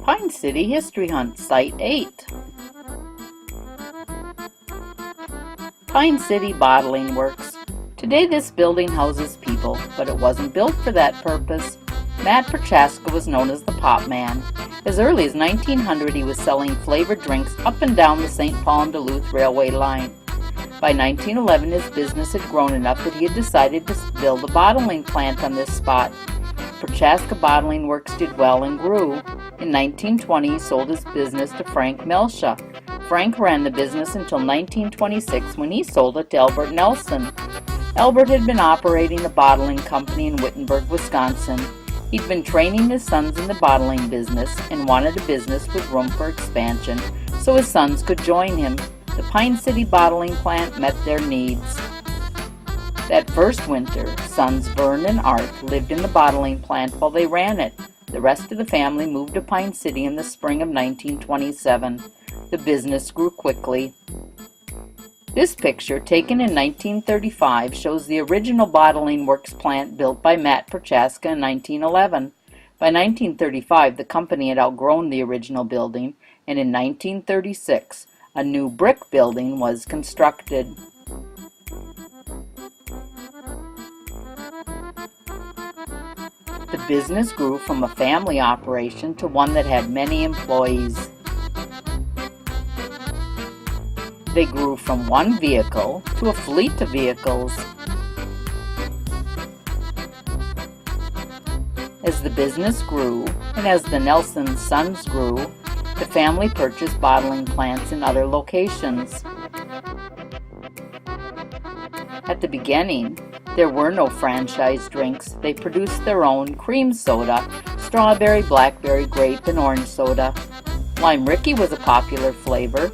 Pine City History Hunt, Site 8. Pine City Bottling Works. Today this building houses people, but it wasn't built for that purpose. Matt Prochaska was known as the Pop Man. As early as 1900 he was selling flavored drinks up and down the St. Paul and Duluth Railway line. By 1911 his business had grown enough that he had decided to build a bottling plant on this spot. Prochaska Bottling Works did well and grew. In 1920 he sold his business to Frank Melsha. Frank ran the business until 1926 when he sold it to Albert Nelson. Albert had been operating a bottling company in Wittenberg, Wisconsin. He'd been training his sons in the bottling business and wanted a business with room for expansion so his sons could join him. The Pine City bottling plant met their needs. That first winter, sons Vern and Art lived in the bottling plant while they ran it. The rest of the family moved to Pine City in the spring of 1927. The business grew quickly. This picture, taken in 1935, shows the original bottling works plant built by Matt Prochaska in 1911. By 1935, the company had outgrown the original building, and in 1936, a new brick building was constructed. The business grew from a family operation to one that had many employees. They grew from one vehicle to a fleet of vehicles. As the business grew, and as the Nelson sons grew, the family purchased bottling plants in other locations. At the beginning, there were no franchise drinks. They produced their own cream soda, strawberry, blackberry, grape, and orange soda. Lime Ricky was a popular flavor.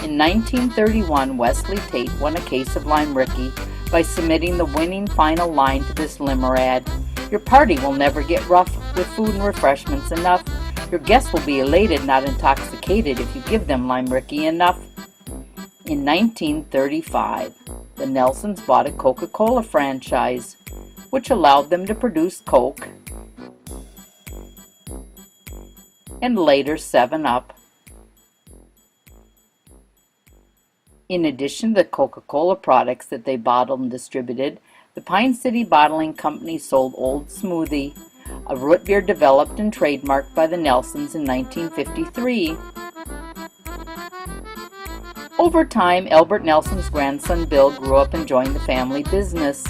In 1931, Wesley Tate won a case of Lime Ricky by submitting the winning final line to this Limerad. Your party will never get rough with food and refreshments enough. Your guests will be elated, not intoxicated, if you give them Lime Ricky enough. In 1935, the Nelsons bought a Coca-Cola franchise, which allowed them to produce Coke and later 7-Up. In addition to the Coca-Cola products that they bottled and distributed, the Pine City Bottling Company sold Old Smoothie, a root beer developed and trademarked by the Nelsons in 1953. Over time, Albert Nelson's grandson Bill grew up and joined the family business.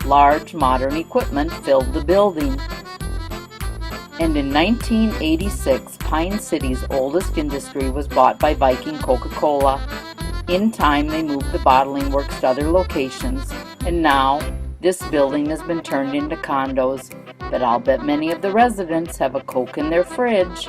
Large modern equipment filled the building. And in 1986, Pine City's oldest industry was bought by Viking Coca-Cola. In time, they moved the bottling works to other locations, and now this building has been turned into condos. But I'll bet many of the residents have a Coke in their fridge.